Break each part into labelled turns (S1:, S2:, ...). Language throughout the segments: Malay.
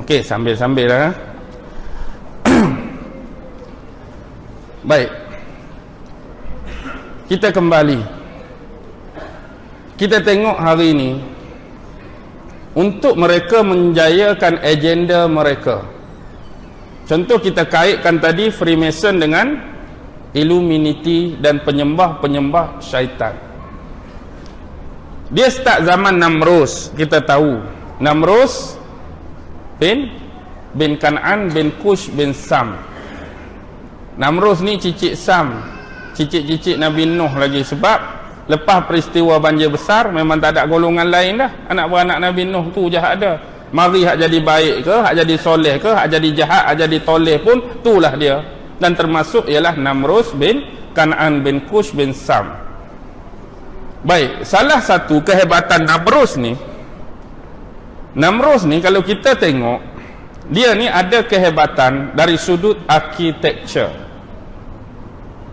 S1: Okey, sambil-sambil lah. Baik. Kita kembali. Kita tengok hari ini, untuk mereka menjayakan agenda mereka. Contoh kita kaitkan tadi Freemason dengan Illuminati dan penyembah-penyembah syaitan. Dia start zaman Namrus. Kita tahu Namrus bin Kan'an bin Kush bin Sam. Namrus ni cicit Sam, cicit-cicit Nabi Nuh lagi. Sebab lepas peristiwa banjir besar memang tak ada golongan lain dah. Anak beranak Nabi Nuh tu jahat ada. Mari hak jadi baik ke, hak jadi soleh ke, hak jadi jahat, hak jadi toleh pun itulah dia. Dan termasuk ialah Namrus bin Kan'an bin Kush bin Sam. Baik, salah satu kehebatan Namrus ni kalau kita tengok, dia ni ada kehebatan dari sudut architecture,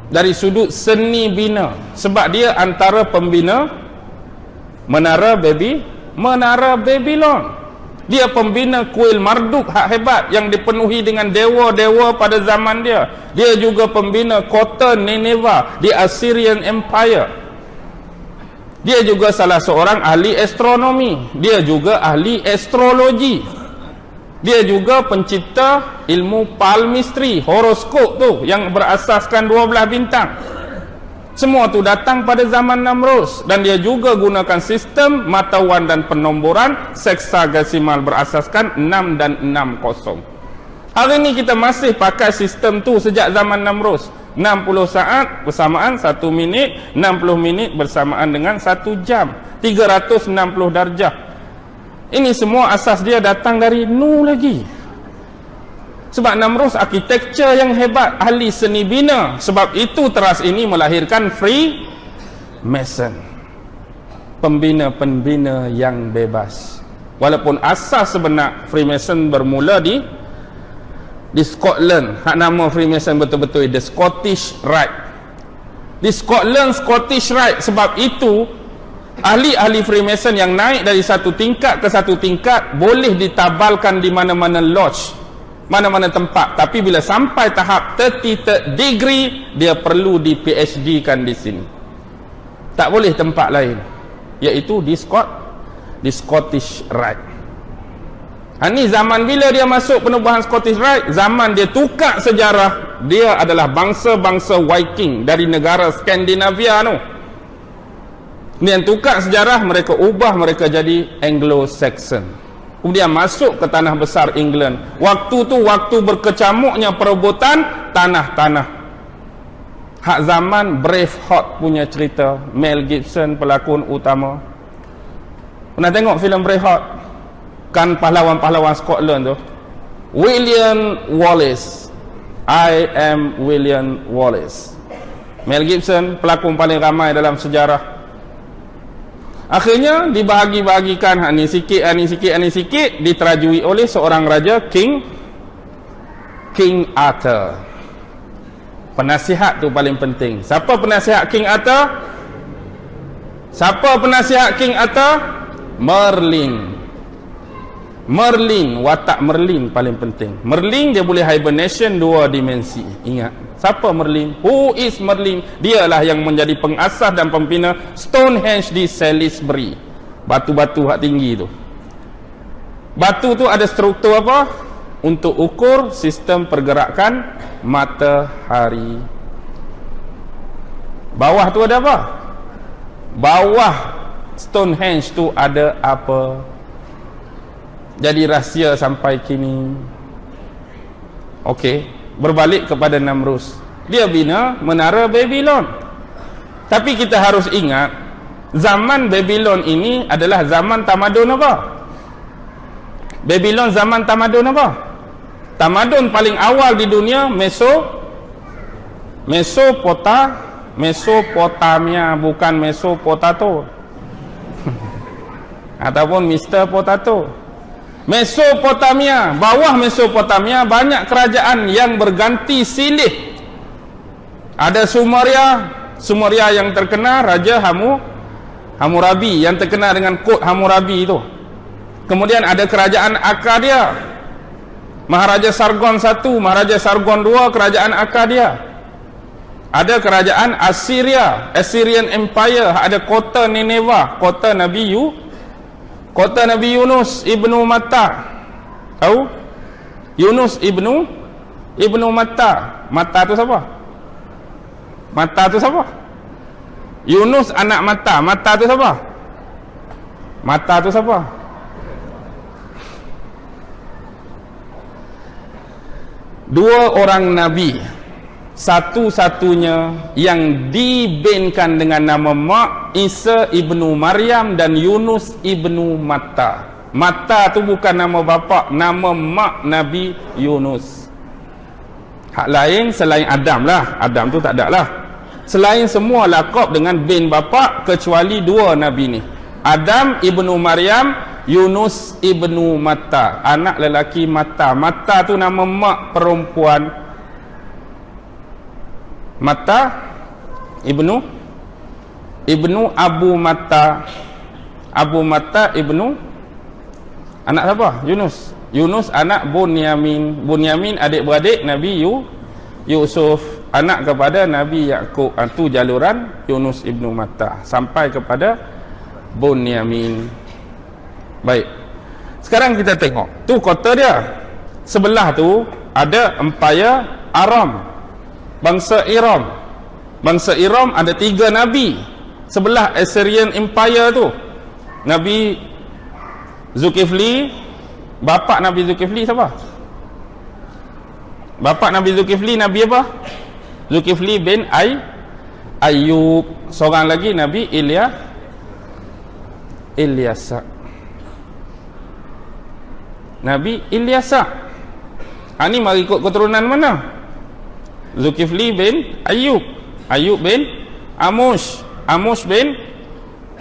S1: dari sudut seni bina. Sebab dia antara pembina Menara Babylon. Dia pembina kuil Marduk hak hebat yang dipenuhi dengan dewa-dewa pada zaman dia. Dia juga pembina kota Nineveh di Assyrian Empire. Dia juga salah seorang ahli astronomi. Dia juga ahli astrologi. Dia juga pencipta ilmu palmistry, horoskop tu yang berasaskan 12 bintang. Semua tu datang pada zaman Namrus. Dan dia juga gunakan sistem matawan dan penomboran seksagesimal berasaskan 6 dan 60. Hari ni kita masih pakai sistem tu sejak zaman Namrus. 60 saat bersamaan 1 minit, 60 minit bersamaan dengan 1 jam, 360 darjah. Ini semua asas dia datang dari Nuh lagi. Sebab Namrus arkitektur yang hebat, ahli seni bina. Sebab itu teras ini melahirkan Freemason, pembina-pembina yang bebas. Walaupun asas sebenar Freemason bermula di Scotland. Hak nama Freemason betul-betul The Scottish Rite. Di Scotland, Scottish Rite. Sebab itu ahli-ahli Freemason yang naik dari satu tingkat ke satu tingkat boleh ditabalkan di mana-mana lodge, mana-mana tempat. Tapi bila sampai tahap 33 degree, dia perlu di PhD kan di sini. Tak boleh tempat lain, iaitu di Scottish Rite. Ini zaman bila dia masuk penubuhan Scottish Rite, zaman dia tukar sejarah. Dia adalah bangsa-bangsa Viking dari negara Skandinavia tu. Dia tukar sejarah, mereka ubah, mereka jadi Anglo-Saxon. Kemudian masuk ke tanah besar England. Waktu tu waktu berkecamuknya perebutan tanah-tanah. Hak zaman Braveheart punya cerita. Mel Gibson pelakon utama. Pernah tengok filem Braveheart? Kan pahlawan-pahlawan Scotland tu. William Wallace. I am William Wallace. Mel Gibson pelakon paling ramai dalam sejarah. Akhirnya dibahagi-bahagikan, ni sikit, ni sikit, ni sikit, diterajui oleh seorang raja, King Arthur. Penasihat tu paling penting. Siapa penasihat King Arthur? Siapa penasihat King Arthur? Merlin, watak Merlin paling penting. Merlin dia boleh hibernation 2 dimensi. Ingat, siapa Merlin? Who is Merlin? Dialah yang menjadi pengasas dan pembina Stonehenge di Salisbury. Batu-batu hak tinggi tu. Batu tu ada struktur apa? Untuk ukur sistem pergerakan matahari. Bawah tu ada apa? Bawah Stonehenge tu ada apa? Jadi rahsia sampai kini. Okey, berbalik kepada Namrus. Dia bina Menara Babylon. Tapi kita harus ingat, zaman Babylon ini adalah zaman tamadun apa? Babylon zaman tamadun apa? Tamadun paling awal di dunia Mesopotamia, bukan Mesopotato. Ataupun Mr. Potato. Mesopotamia, bawah Mesopotamia banyak kerajaan yang berganti silih. Ada Sumeria yang terkenal, Raja Hammurabi yang terkenal dengan kod Hammurabi itu. Kemudian ada kerajaan Akkadia. Maharaja Sargon I, Maharaja Sargon II, kerajaan Akkadia. Ada kerajaan Assyria, Assyrian Empire, ada kota Nineveh, kota Nabi Yunus ibnu Matta. Tahu? Yunus ibnu Matta. Matta tu siapa? Matta tu siapa? Yunus anak Matta. Matta tu siapa? Matta tu siapa? Dua orang Nabi, satu-satunya yang dibenkan dengan nama mak, Isa ibnu Maryam dan Yunus ibnu Matta. Matta tu bukan nama bapa, nama mak Nabi Yunus. Hak lain selain Adam lah, Adam tu tak ada lah. Selain semua lakab dengan bin bapa kecuali dua Nabi ni, Adam ibnu Maryam, Yunus ibnu Matta, anak lelaki Matta. Matta tu nama mak perempuan Matta ibnu Abu Matta. Abu Matta ibnu anak siapa? Yunus anak Bunyamin. Bunyamin adik-beradik Nabi Yusuf, anak kepada Nabi Yakub. Itu jaluran Yunus ibnu Matta sampai kepada Bunyamin. Baik, sekarang kita tengok tu kota dia. Sebelah tu ada Empire Aram, bangsa Iram. Bangsa Iram ada 3 Nabi. Sebelah Assyrian Empire tu Nabi Zulkifli. Bapa Nabi Zulkifli siapa? Bapa Nabi Zulkifli Nabi apa? Zulkifli bin Ayub. Seorang lagi Nabi Ilyasa. Nabi Ilyasa. Ini mari ikut keturunan mana? Zulkifli bin Ayub, Ayub bin Amush, Amush bin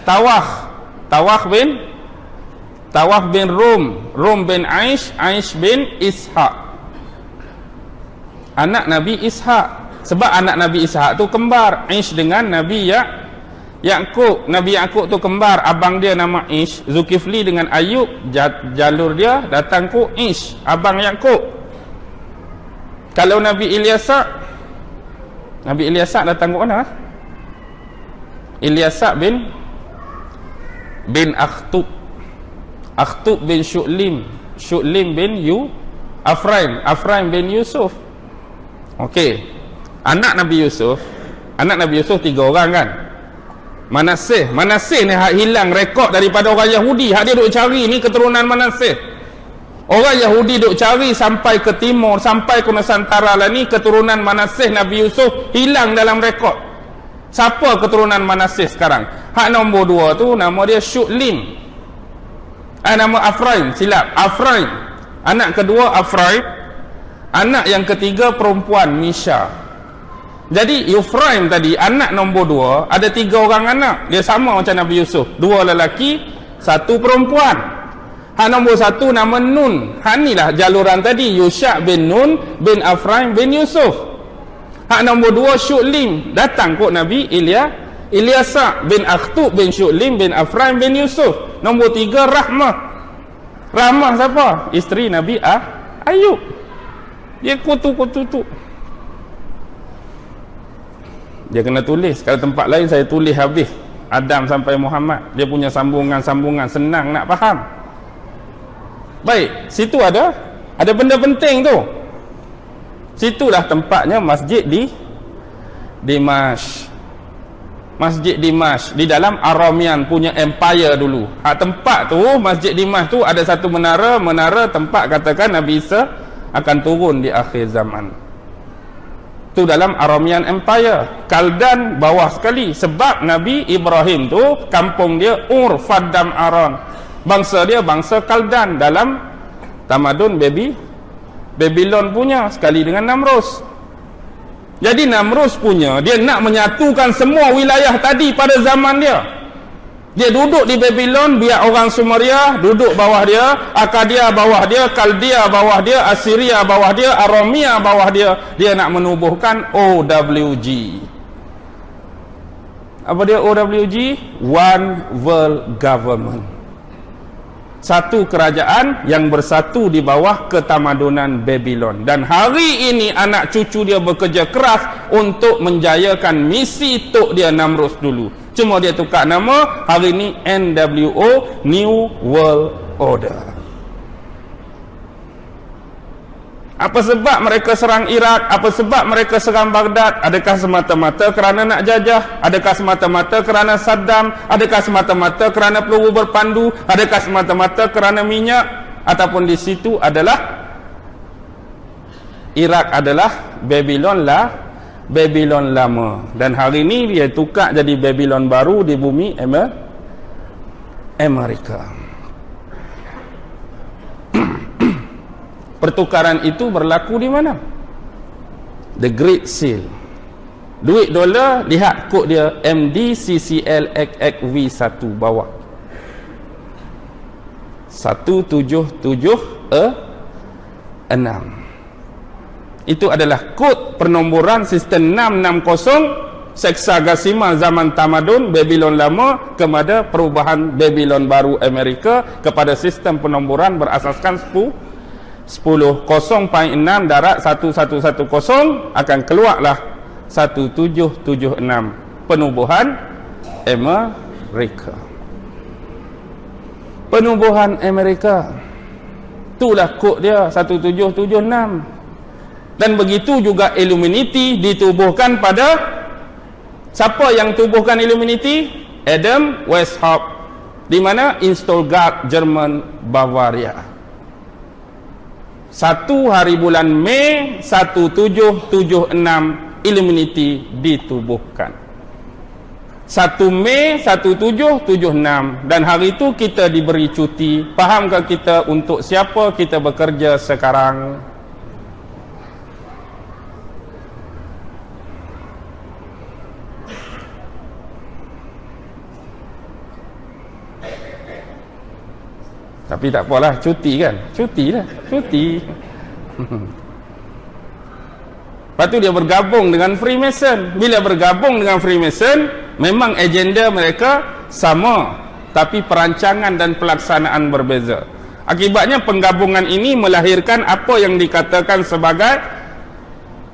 S1: Tawah bin Rum bin Aish, Aish bin Ishaq. Anak Nabi Ishaq. Sebab anak Nabi Ishaq tu kembar, Aish dengan Nabi Yakub. Nabi Yakub tu kembar, abang dia nama Ish. Zulkifli dengan Ayub, jalur dia datang ku Ish, abang Yakub. Kalau Nabi Ilyasa datang ke mana? Ilyasa bin Akhtub. Akhtub bin Syu'lim bin Afraim bin Yusuf. Okey. Anak Nabi Yusuf 3 orang kan? Manasih ni hak hilang rekod daripada orang Yahudi. Hak dia duk cari ni keturunan Manasih. Orang Yahudi duk cari sampai ke timur, sampai ke Nusantara lah ni keturunan Manasih Nabi Yusuf hilang dalam rekod. Siapa keturunan Manasih sekarang? Hak nombor 2 tu nama dia Syu'lim. Nama Afraim, silap. Afraim. Anak kedua Afraim. Anak yang ketiga perempuan Misha. Jadi Efraim tadi anak nombor 2, ada 3 orang anak. Dia sama macam Nabi Yusuf, 2 lelaki, 1 perempuan. Hak nombor 1 nama Nun. Hak inilah jaluran tadi, Yusha bin Nun bin Afraim bin Yusuf. Hak nombor 2 Syu'lim, datang kok Nabi Ilyasa bin Akhtub bin Syu'lim bin Afraim bin Yusuf. Nombor 3 Rahmah. Rahmah siapa? Isteri Nabi Ayub. Dia kutu-kutu tu. Dia kena tulis. Kalau tempat lain saya tulis habis Adam sampai Muhammad. Dia punya sambungan-sambungan, senang nak faham. Baik, situ ada benda penting tu. Situlah tempatnya masjid di Dimash. Masjid Dimash di dalam Aramian punya empire dulu. Tempat tu Masjid Dimash tu ada satu menara tempat katakan Nabi Isa akan turun di akhir zaman. Tu dalam Aramian Empire. Kaldan bawah sekali sebab Nabi Ibrahim tu kampung dia Ur Faddam Aran. Bangsa dia bangsa Kaldan dalam tamadun Babylon punya sekali dengan Namrus. Jadi Namrus punya dia nak menyatukan semua wilayah tadi pada zaman dia. Dia duduk di Babylon, biar orang Sumeria duduk bawah dia, Akkadia bawah dia, Kaldea bawah dia, Assyria bawah dia, Aramia bawah dia. Dia nak menubuhkan OWG. Apa dia OWG? One World Government. satu kerajaan yang bersatu di bawah ketamadunan Babylon. Dan hari ini anak cucu dia bekerja keras untuk menjayakan misi tok dia Namrus dulu. Cuma dia tukar nama, hari ini NWO, New World Order. Apa sebab mereka serang Iraq? Apa sebab mereka serang Baghdad? Adakah semata-mata kerana nak jajah? Adakah semata-mata kerana Saddam? Adakah semata-mata kerana peluru berpandu? Adakah semata-mata kerana minyak? Ataupun di situ adalah Iraq adalah Babylon lama, dan hari ini dia tukar jadi Babylon baru di bumi Amerika. Pertukaran itu berlaku di mana? The Great Seal. Duit dolar, lihat kod dia MDCCLXXV1 bawah 1776. Itu adalah kod penomboran sistem 660 seksagasimal zaman tamadun Babylon lama kepada perubahan Babylon baru Amerika kepada sistem penomboran berasaskan 10.0.6 darat 1110 akan keluarlah 1776 penubuhan Amerika. Penubuhan Amerika, itulah kod dia 1776. Dan begitu juga Illuminati ditubuhkan pada siapa yang tubuhkan Illuminati? Adam Weishaupt, di mana? In Stuttgart, Jerman, Bavaria. 1 hari bulan Mei 1776 Illuminati ditubuhkan. 1 Mei 1776, dan hari itu kita diberi cuti. Fahamkah kita untuk siapa kita bekerja sekarang? Tapi tak apalah, cuti kan? Cuti lah, cuti. Lepas tu dia bergabung dengan Freemason. Bila bergabung dengan Freemason, memang agenda mereka sama, tapi perancangan dan pelaksanaan berbeza. Akibatnya penggabungan ini melahirkan apa yang dikatakan sebagai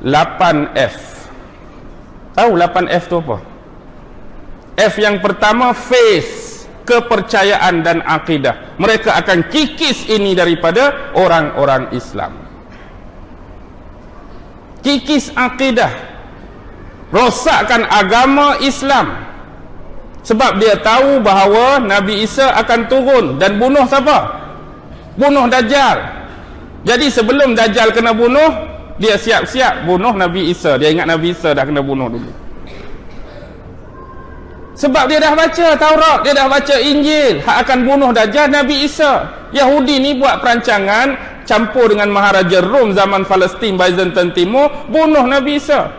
S1: 8F. Tahu 8F tu apa? F yang pertama, faith, kepercayaan dan akidah. Mereka akan kikis ini daripada orang-orang Islam. Kikis akidah, rosakkan agama Islam. Sebab dia tahu bahawa Nabi Isa akan turun dan bunuh siapa? Bunuh Dajjal. Jadi sebelum Dajjal kena bunuh, dia siap-siap bunuh Nabi Isa. Dia ingat Nabi Isa dah kena bunuh dulu. Sebab dia dah baca Taurat, dia dah baca Injil, hak akan bunuh Dajjal Nabi Isa. Yahudi ni buat perancangan campur dengan Maharaja Rom zaman Palestin Byzantine Timur, bunuh Nabi Isa.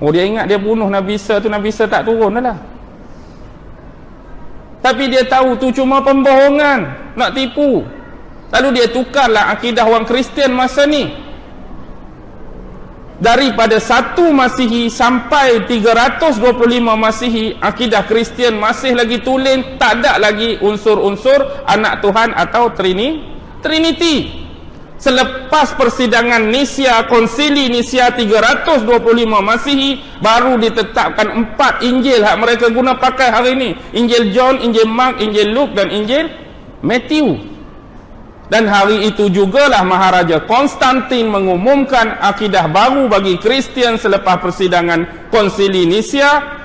S1: Oh, dia ingat dia bunuh Nabi Isa tu, Nabi Isa tak turun dah. Tapi dia tahu tu cuma pembohongan, nak tipu. Lalu dia tukarlah akidah orang Kristian masa ni. Daripada 1 Masihi sampai 325 Masihi, akidah Kristian masih lagi tulen, tak ada lagi unsur-unsur anak Tuhan atau Trinity. Selepas persidangan Nisia, Konsili Nisia 325 Masihi, baru ditetapkan 4 Injil hak mereka guna pakai hari ini. Injil John, Injil Mark, Injil Luke dan Injil Matthew. Dan hari itu jugalah Maharaja Konstantin mengumumkan akidah baru bagi Kristian selepas persidangan Konsili Nisia,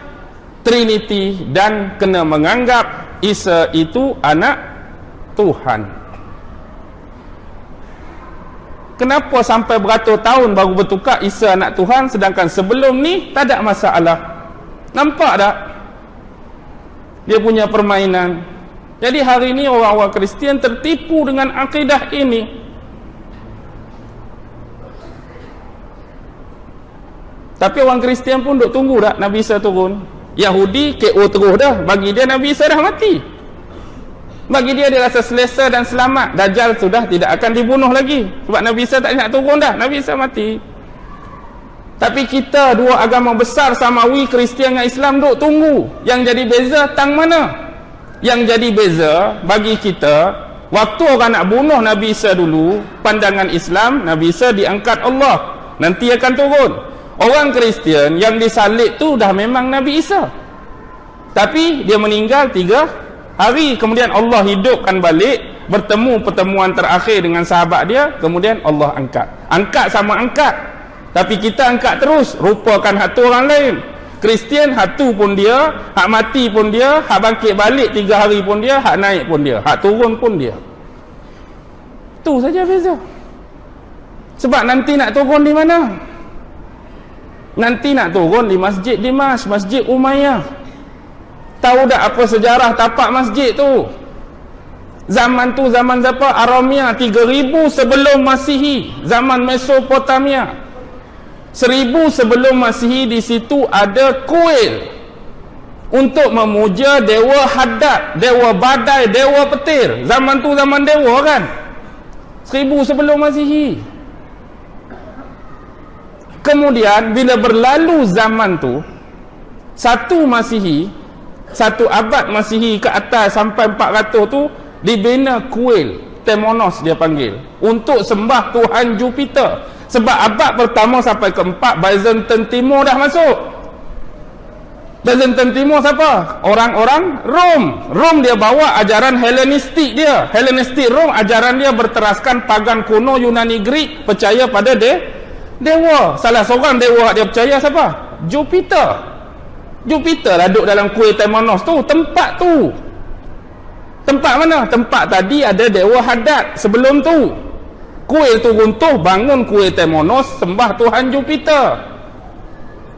S1: Trinity, dan kena menganggap Isa itu anak Tuhan. Kenapa sampai beratus tahun baru bertukar Isa anak Tuhan, sedangkan sebelum ni tak ada masalah? Nampak tak dia punya permainan? Jadi hari ini orang-orang Kristian tertipu dengan akidah ini. Tapi orang Kristian pun duk tunggu dah Nabi Isa turun. Yahudi KO terus dah, bagi dia Nabi Isa dah mati. Bagi dia rasa selesa dan selamat. Dajjal sudah tidak akan dibunuh lagi, sebab Nabi Isa tak nak turun dah, Nabi Isa mati. Tapi kita dua agama besar samawi, Kristian dengan Islam, duk tunggu. Yang jadi beza tang mana? Yang jadi beza bagi kita, waktu orang nak bunuh Nabi Isa dulu, pandangan Islam, Nabi Isa diangkat Allah, nanti akan turun. Orang Kristian yang disalib tu dah memang Nabi Isa, tapi dia meninggal 3 hari, kemudian Allah hidupkan balik, bertemu pertemuan terakhir dengan sahabat dia, kemudian Allah angkat. Angkat sama angkat, tapi kita angkat terus, rupakan hatu orang lain. Kristian hatu pun dia, hak mati pun dia, hak bangkit balik 3 hari pun dia, hak naik pun dia, hak turun pun dia. Tu saja beza. Sebab nanti nak turun di mana? Nanti nak turun di Masjid Dimash, Masjid Umayyah. Tahu tak apa sejarah tapak masjid tu? Zaman tu zaman siapa? Aramia, 3000 sebelum Masihi, zaman Mesopotamia. 1000 sebelum Masihi, di situ ada kuil untuk memuja dewa Haddad, dewa badai, dewa petir. Zaman tu zaman dewa kan, 1000 sebelum Masihi. Kemudian bila berlalu zaman tu, 1 Masihi, 1 abad Masihi ke atas sampai 400 tu, dibina kuil Temonos, dia panggil, untuk sembah Tuhan Jupiter. Sebab abad pertama sampai ke-4 Byzantine Timur dah masuk. Byzantine Timur siapa? Orang-orang Rom. Rom dia bawa ajaran Hellenistik dia. Hellenistik Rom, ajaran dia berteraskan pagan kuno Yunani Greek, percaya pada dewa. Salah seorang dewa dia percaya siapa? Jupiter. Jupiter lah duduk dalam kuil Temonos tu. Tempat tu, tempat mana? Tempat tadi ada dewa Haddad. Sebelum tu kuil tu runtuh, bangun kuil Temonos, sembah Tuhan Jupiter.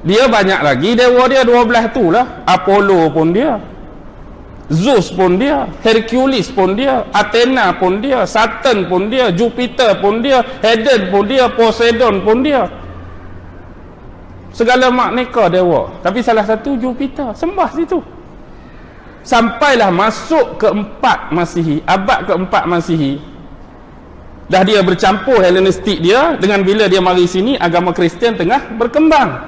S1: Dia banyak lagi dewa dia, 12 tu lah. Apollo pun dia, Zeus pun dia, Hercules pun dia, Athena pun dia, Saturn pun dia, Jupiter pun dia, Hades pun dia, Poseidon pun dia. Segala makneka dewa, tapi salah satu Jupiter, sembah situ. Sampailah masuk ke-4 Masihi, abad ke-4 Masihi, dah dia bercampur Hellenistik dia dengan bila dia mari sini, agama Kristian tengah berkembang.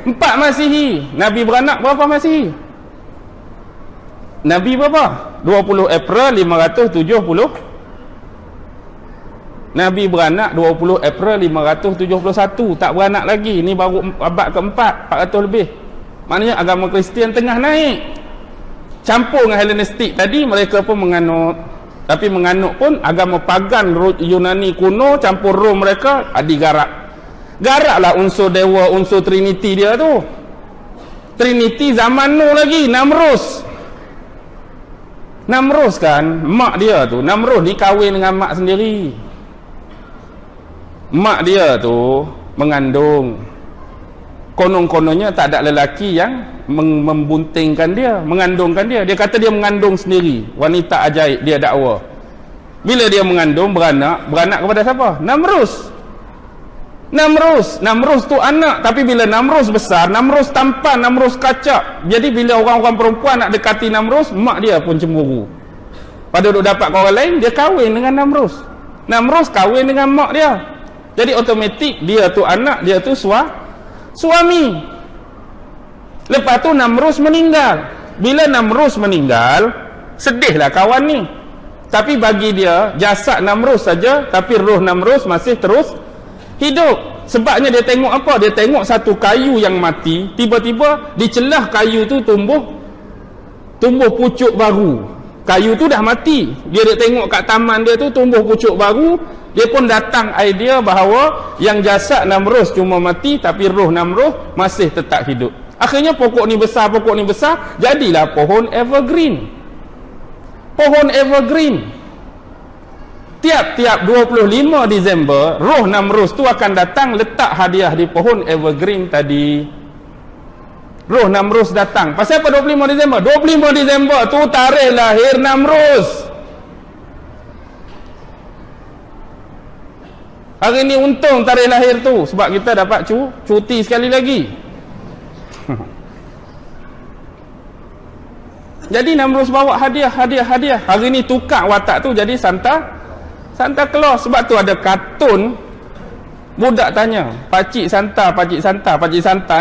S1: 4 Masihi, Nabi beranak berapa Masihi? Nabi berapa? 20 April 570. Nabi beranak 20 April 571, tak beranak lagi. Ni baru abad ke-4, 400 lebih. Maknanya agama Kristian tengah naik. Campur dengan Hellenistik tadi, mereka pun menganut. Tapi menganut pun agama pagan Yunani kuno, campur Rom mereka, digarap. Garaklah unsur dewa, unsur Trinity dia tu. Trinity zaman Nuh lagi, Namrus. Namrus kan, mak dia tu, Namrus ni kahwin dengan mak sendiri. Mak dia tu mengandung. Konon-kononnya tak ada lelaki yang membuntingkan dia, mengandungkan dia. Dia kata dia mengandung sendiri. Wanita ajaib, dia dakwa. Bila dia mengandung, beranak kepada siapa? Namrus. Namrus tu anak, tapi bila Namrus besar, Namrus tampan, Namrus kacak. Jadi bila orang-orang perempuan nak dekati Namrus, mak dia pun cemburu. Pada duk dapat orang lain, dia kahwin dengan Namrus. Namrus kahwin dengan mak dia. Jadi automatik dia tu anak, dia tu suami. Lepas tu Namrus meninggal. Bila Namrus meninggal, sedihlah kawan ni. Tapi bagi dia, jasad Namrus saja, tapi roh Namrus masih terus hidup. Sebabnya dia tengok apa? Dia tengok satu kayu yang mati, tiba-tiba di celah kayu tu tumbuh pucuk baru. Kayu tu dah mati, dia tengok kat taman dia tu tumbuh pucuk baru. Dia pun datang idea bahawa yang jasad Namrus cuma mati, tapi roh Namrus masih tetap hidup. Akhirnya pokok ni besar, jadilah pohon evergreen. Pohon evergreen. Tiap-tiap 25 Disember, roh Namrus tu akan datang letak hadiah di pohon evergreen tadi. Roh Namrus datang. Pasal apa 25 Disember? 25 Disember tu tarikh lahir Namrus. Hari ni untung tarikh lahir tu, sebab kita dapat cuti sekali lagi. Jadi Namrus bawa hadiah. Hari ni tukar watak tu jadi Santa Claus. Sebab tu ada kartun, budak tanya, Pakcik Santa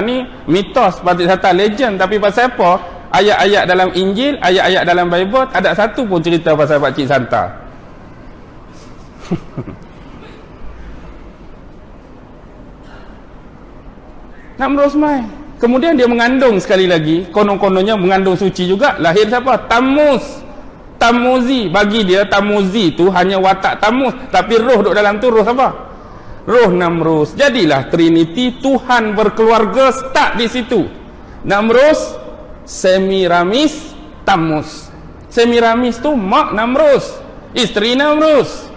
S1: ni mitos, Pakcik Santa legend, tapi pasal apa Ayat-ayat dalam Injil, ayat-ayat dalam Bible, tak ada satu pun cerita pasal Pakcik Santa. Namrus mai. Kemudian dia mengandung sekali lagi, konon-kononnya mengandung suci juga. Lahir siapa? Tammuz. Tamuzi. Bagi dia Tamuzi tu hanya watak Tammuz, tapi roh duduk dalam tu roh apa? Roh Namrus. Jadilah Trinity, Tuhan berkeluarga start di situ. Namrus, Semiramis, Tammuz. Semiramis tu mak Namrus, isteri Namrus.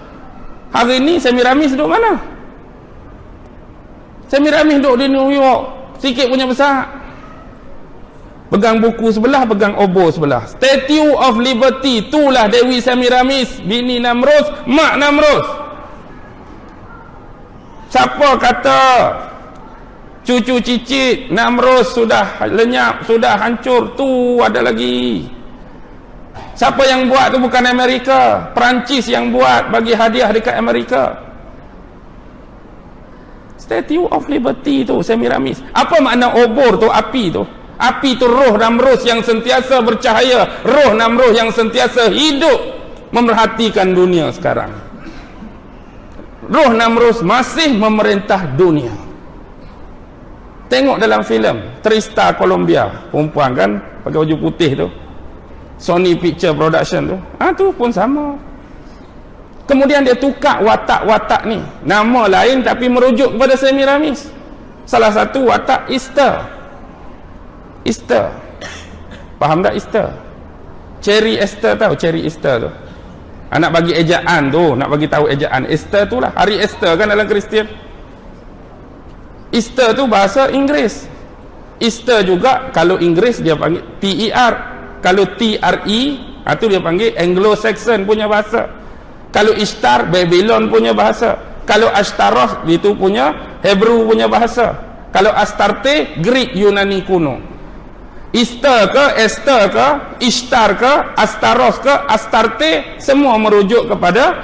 S1: Hari ni Semiramis duduk mana? Semiramis duduk di New York, sikit punya besar, pegang buku sebelah, pegang oboh sebelah. Statue of Liberty, itulah Dewi Semiramis, bini Namrus, mak Namrus. Siapa kata cucu cicit Namrus sudah lenyap, sudah hancur? Tu ada lagi. Siapa yang buat tu? Bukan Amerika, Perancis yang buat, bagi hadiah dekat Amerika. Statue of Liberty tu Semiramis. Apa makna obor tu? Api tu. Api tu roh Namrus yang sentiasa bercahaya, roh Namrus yang sentiasa hidup memerhatikan dunia sekarang. Roh Namrus masih memerintah dunia. Tengok dalam filem Trista Columbia, perempuan kan pakai baju putih tu, Sony Picture Production tu, tu pun sama. Kemudian dia tukar watak-watak ni, nama lain tapi merujuk kepada Semiramis. Salah satu watak Easter. Easter, faham tak Easter? Cherry Easter, tahu Cherry Easter tu? Nak bagi ejaan tu, nak bagi tahu ejaan Easter tu lah, hari Easter kan dalam Kristian. Easter tu bahasa Inggeris. Easter juga kalau Inggeris dia panggil TER, kalau TRE tu dia panggil Anglo-Saxon punya bahasa. Kalau Ishtar, Babylon punya bahasa. Kalau Ashtaroth, itu punya Hebrew punya bahasa. Kalau Astarte, Greek Yunani kuno. Easter ke, Esther ke, Ishtar ke, Astaroth ke, Astarte, semua merujuk kepada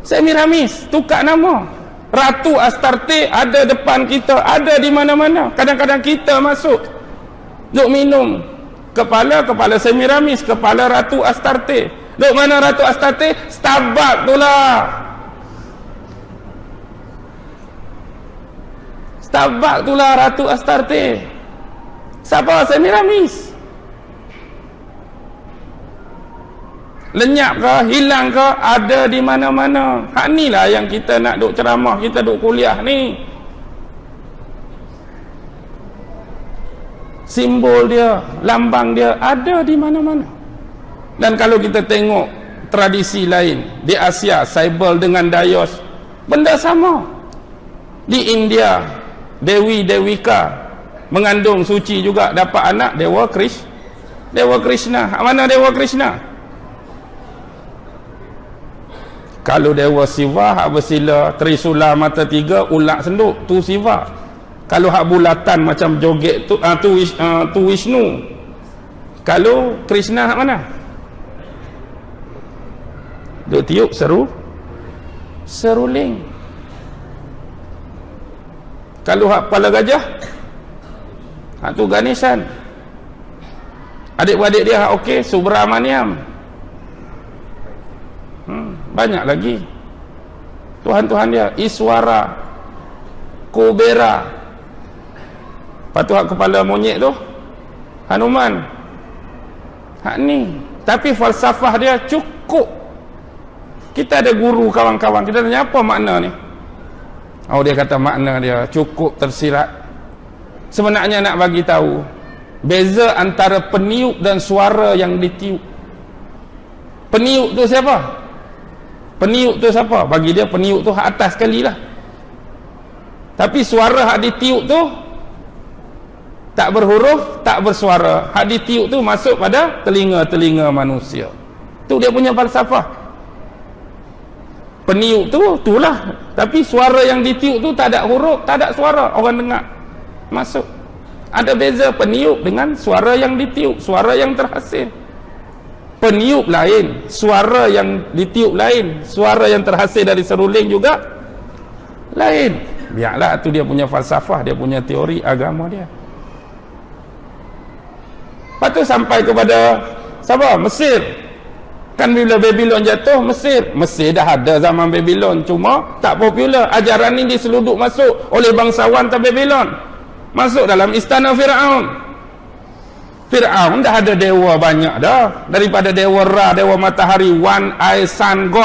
S1: Semiramis. Tukar nama. Ratu Astarte ada depan kita, ada di mana-mana. Kadang-kadang kita masuk, duk minum. Kepala Semiramis, kepala Ratu Astarte. Duk mana Ratu Astarte? Starbucks tu lah. Starbucks tu lah Ratu Astarte. Siapa? Semiramis. Lenyap ke, hilang ke, ada di mana-mana. Hak ni lah yang kita nak duk ceramah, kita duk kuliah ni. Simbol dia, lambang dia ada di mana-mana. Dan kalau kita tengok tradisi lain di Asia, Cybele dengan Dayos, benda sama. Di India, Dewi Dewika mengandung suci juga, dapat anak Dewa Krishna. Mana Dewa Krishna? Kalau Dewa Siva hak bersila Trisula mata tiga, ulak senduk, tu Siva. Kalau hak bulatan macam joget tu, tu Vishnu. Kalau Krishna hak mana? Duk tiup seruling. Kalau hak kepala gajah, hak tu Ganeshan. Adik-beradik dia hak okey, Subramaniam. Banyak lagi Tuhan-Tuhan dia. Iswara, Kubera. Lepas tu hak kepala monyet tu Hanuman. Hak ni. Tapi falsafah dia cukup. Kita ada guru kawan-kawan, kita tanya apa makna ni? Dia kata makna dia cukup tersirat. Sebenarnya nak bagi tahu beza antara peniup dan suara yang ditiup. Peniup tu siapa? Peniup tu siapa? Bagi dia peniup tu hak atas sekali lah. Tapi suara hak ditiup tu tak berhuruf, tak bersuara. Hak ditiup tu masuk pada telinga-telinga manusia. Tu dia punya falsafah. Peniup tu, itulah. Tapi suara yang ditiup tu tak ada huruf, tak ada suara. Orang dengar, masuk. Ada beza peniup dengan suara yang ditiup, suara yang terhasil. Peniup lain, suara yang ditiup lain, suara yang terhasil dari seruling juga lain. Biarlah, tu dia punya falsafah, dia punya teori agama dia. Lepas tu sampai kepada siapa? Mesir. Kan bila Babylon jatuh, Mesir dah ada zaman Babylon, cuma tak popular. Ajaran ni diseluduk masuk oleh bangsawan tak Babylon, masuk dalam istana Firaun. Firaun dah ada dewa banyak dah, daripada dewa Ra, dewa matahari, one eye sun god.